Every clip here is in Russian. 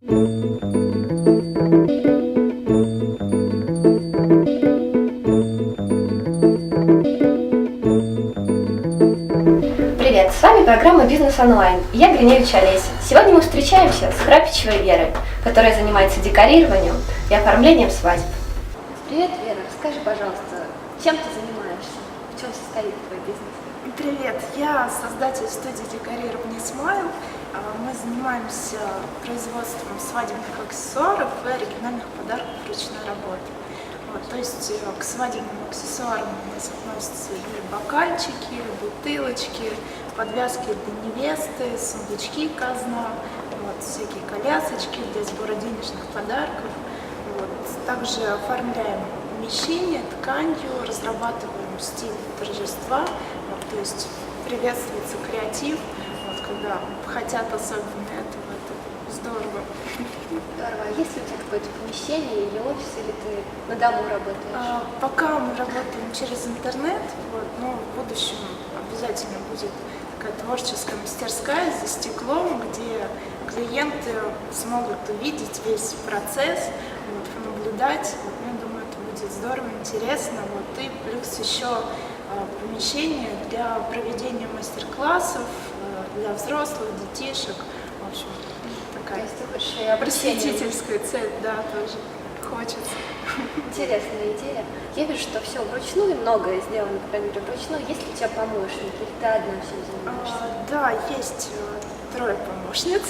Привет, с вами программа «Бизнес онлайн» и я Гриневич Олеся. Сегодня мы встречаемся с Храпичевой Верой, которая занимается декорированием и оформлением свадеб. Привет, Вера, расскажи, пожалуйста, чем ты занимаешься? В чем состоит твой бизнес? Привет, я создатель студии декорирования Smile. Мы занимаемся производством свадебных аксессуаров и оригинальных подарков ручной работы. То есть к свадебным аксессуарам у нас относятся и бокальчики, бутылочки, подвязки для невесты, сундучки казна, всякие колясочки для сбора денежных подарков. Также оформляем помещение тканью, разрабатываем стиль торжества, то есть приветствуется креатив, когда хотят особенно этого, это здорово. Здорово. А есть ли у тебя какое-то помещение или офис, или ты на дому работаешь? Пока мы работаем через интернет, но в будущем обязательно будет такая творческая мастерская за стеклом, где клиенты смогут увидеть весь процесс, наблюдать. Я думаю, это будет здорово, интересно. И плюс еще помещение для проведения мастер-классов для взрослых, детишек. В общем, такая просветительская цель, да, тоже хочется. Интересная идея. Я вижу, что все вручную, многое сделано, по крайней мере, вручную. Есть ли у тебя помощники, или ты одна всем занимаешься? Да, есть 3 помощниц.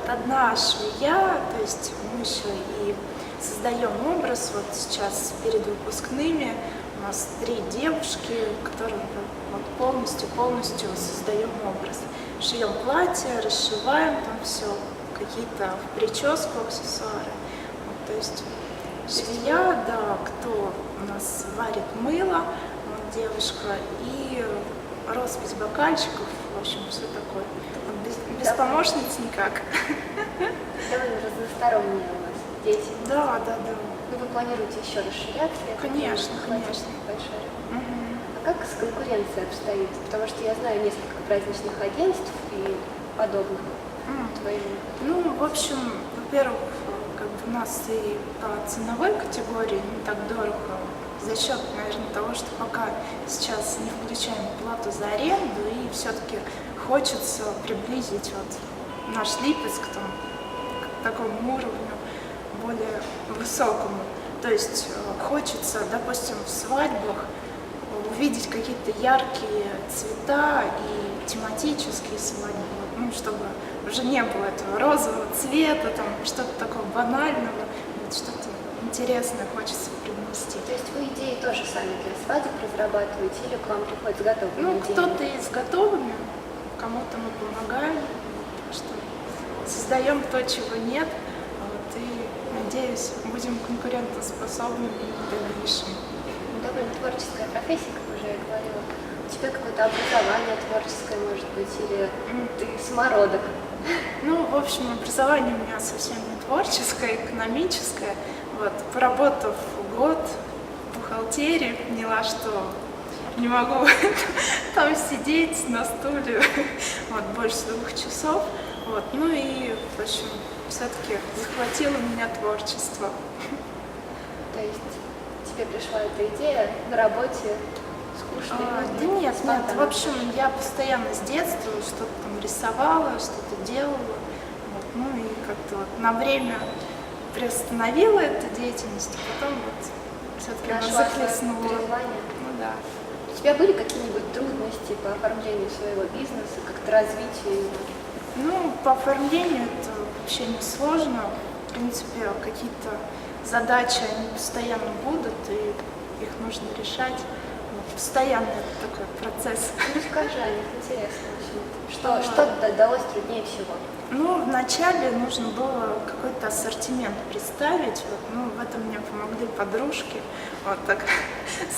Одна швея, то есть мы еще и создаем образ. Сейчас перед выпускными у нас 3 девушки, которые полностью создаем образ. Шьем платье, расшиваем там все, какие-то в прическу аксессуары. То есть швея, да, кто у нас варит мыло, девушка, и роспись бокальчиков, в общем, все такое. Без помощниц никак. Довольно разносторонние у вас дети. Да. Вы планируете еще расширяться? Конечно. Большая. А как с конкуренцией обстоит? Потому что я знаю несколько праздничных агентств и подобных твоим. В общем, во-первых, у нас и по ценовой категории не так дорого, за счет, наверное, того, что пока сейчас не включаем плату за аренду, и все-таки хочется приблизить наш Липецк к такому уровню более высокому. То есть хочется, допустим, в свадьбах увидеть какие-то яркие цвета и тематические свадьбы, чтобы уже не было этого розового цвета, что-то такого банального, что-то интересное хочется привнести. То есть вы идеи тоже сами для свадеб разрабатываете или к вам приходят с готовыми идеями? Кто-то и с готовыми, кому-то мы помогаем, что создаем то, чего нет, и, надеюсь, будем конкурентоспособными и дальнейшими. Довольно творческая профессия, как уже я говорила. У тебя какое-то образование творческое, может быть, или ты самородок? В общем, образование у меня совсем не творческое, экономическое. Поработав год в бухгалтерии, поняла, что не могу там сидеть на стуле больше 2 часов. И, в общем, все-таки захватило меня творчество. То есть тебе пришла эта идея на работе? Скучно? Да нет, в общем, я постоянно с детства что-то там рисовала, что-то делала, и как-то на время приостановила эту деятельность, а потом все-таки она захлестнула. Да. У тебя были какие-нибудь трудности по оформлению своего бизнеса, как-то развитию его? По оформлению это вообще не сложно. В принципе, какие-то задачи, они постоянно будут, и их нужно решать. Постоянно это такой процесс. Расскажи о них, интересно очень. Что далось труднее всего? Вначале нужно было какой-то ассортимент представить. В этом мне помогли подружки. Так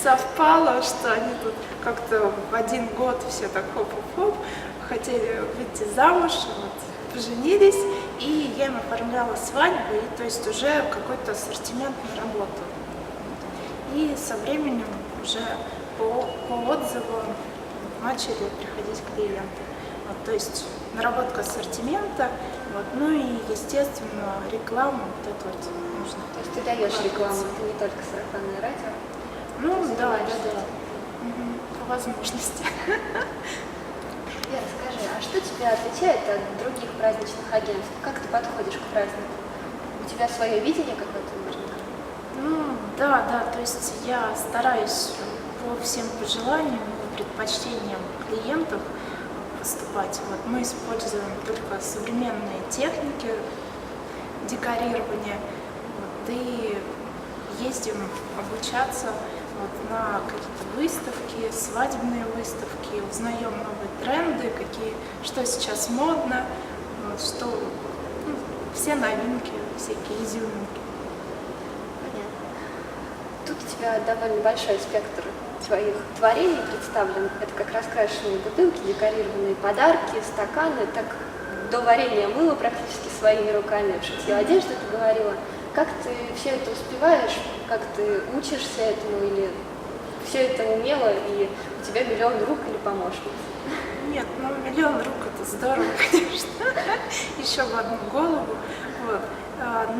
совпало, что они тут как-то в один год все так хоп-хоп-хоп хотели выйти замуж, поженились, и я им оформляла свадьбу, и то есть уже какой-то ассортимент наработал. И со временем уже по отзывам начали приходить клиенты. Вот, то есть наработка ассортимента, вот, ну и, естественно, реклама, вот это вот нужно. То есть ты даешь рекламу, это не только сарафанное радио? Ну, Ты да, занимаешься да, да. этим? По возможности. Вера, скажи, а что тебя отличает от других праздничных агентств? Как ты подходишь к празднику? У тебя свое видение какое-то, может быть? Ну, да, да, то есть я стараюсь по всем пожеланиям и предпочтениям клиентов поступать. Вот мы используем только современные техники декорирования, вот, и ездим обучаться вот, на какие-то выставки, свадебные выставки, узнаем новые тренды, что сейчас модно, вот, что все новинки, всякие изюминки. Понятно. Тут у тебя довольно большой спектр твоих творений представлен. Это как раскрашенные бутылки, декорированные подарки, стаканы, так до варенья мыла практически своими руками, шитье одежды ты говорила. Как ты все это успеваешь? Как ты учишься этому? Или все это умело, и у тебя миллион рук или помощниц? Нет, ну миллион рук это здорово, конечно, еще в одну голову. Вот.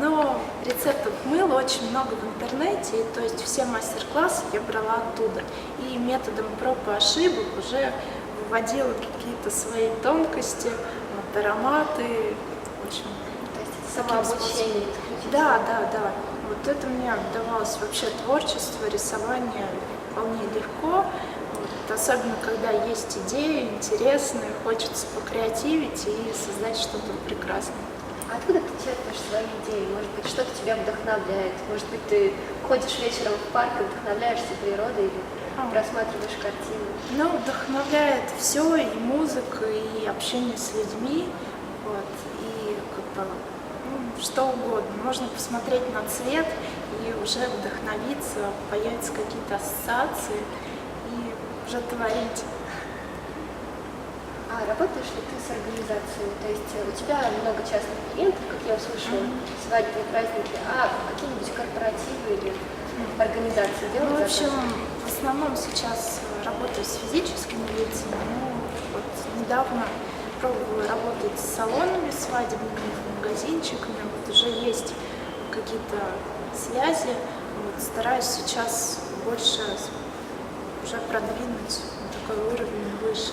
Но рецептов мыла очень много в интернете, и, то есть все мастер-классы я брала оттуда. И методом проб и ошибок уже выводила какие-то свои тонкости, вот, ароматы, в общем. То есть это самообучение. Да, да, да. Вот это мне давалось вообще творчество, рисование вполне легко. Вот, особенно когда есть идеи интересные, хочется покреативить и создать что-то прекрасное. А откуда ты черпаешь свои идеи? Может быть, что-то тебя вдохновляет? Может быть, ты ходишь вечером в парк и вдохновляешься природой или просматриваешь картины? Ну, вдохновляет все, и музыка, и общение с людьми, вот, и как бы, что угодно. Можно посмотреть на цвет и уже вдохновиться, появятся какие-то ассоциации и уже творить. А работаешь ли ты с организациями? То есть у тебя много частных клиентов, как я услышала, свадебные праздники, а какие-нибудь корпоративы или организации делают? Ну, в общем, в основном сейчас работаю с физическими лицами, но вот недавно пробовала работать с салонами свадебными, магазинчиками, вот уже есть какие-то связи, вот, стараюсь сейчас больше уже продвинуть на такой уровень выше.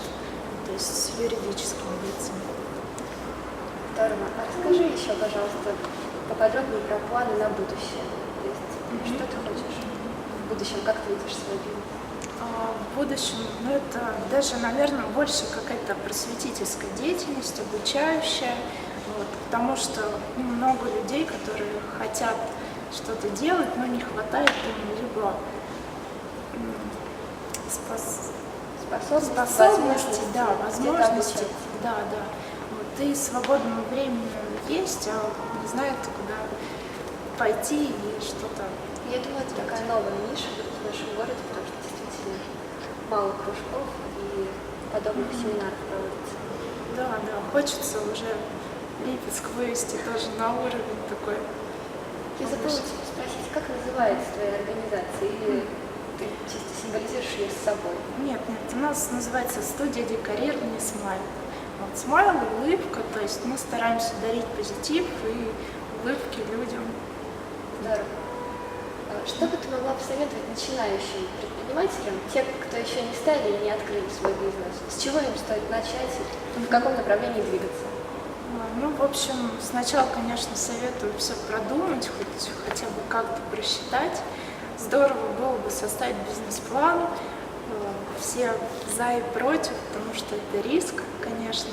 То есть с юридическими лицами. Здорово. А расскажи еще, пожалуйста, поподробнее про планы на будущее. То есть, что ты хочешь в будущем, как ты видишь свой бизнес? В будущем, ну это даже, наверное, больше какая-то просветительская деятельность, обучающая, вот, потому что много людей, которые хотят что-то делать, но не хватает им либо способности, да, возможности, да, да. Вот, и свободного времени есть, а не знают, куда пойти и что-то. Я думаю, это такая новая ниша в нашем городе, потому что действительно мало кружков и подобных семинаров проводится. Да, да, хочется уже Липецк вывести тоже на уровень такой. Я забыла тебя спросить, как называется твоя организация, или ты чисто символизируешь ее с собой? Нет, нет, у нас называется студия декорирования «Смайл». Вот, «Смайл» — улыбка, то есть мы стараемся дарить позитив и улыбки людям. Здорово. Что бы ты могла посоветовать начинающим предпринимателям, тем, кто еще не стали или не открыли свой бизнес? С чего им стоит начать и в каком направлении двигаться? Ну, в общем, сначала, конечно, советую все продумать, хотя бы как-то просчитать. Здорово было бы составить бизнес-план, все за и против, потому что это риск, конечно.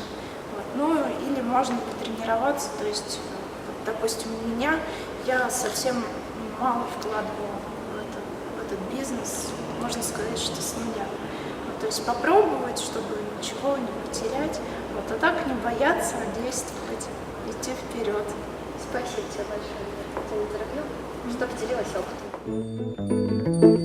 Вот. Ну, или можно потренироваться, то есть, вот, допустим, у меня, я совсем мало вкладывала в этот бизнес, можно сказать, что с нуля. Вот, то есть попробовать, чтобы ничего не потерять, вот, а так не бояться, действовать, идти вперед. Спасибо тебе большое за это интервью, что поделилась опытом.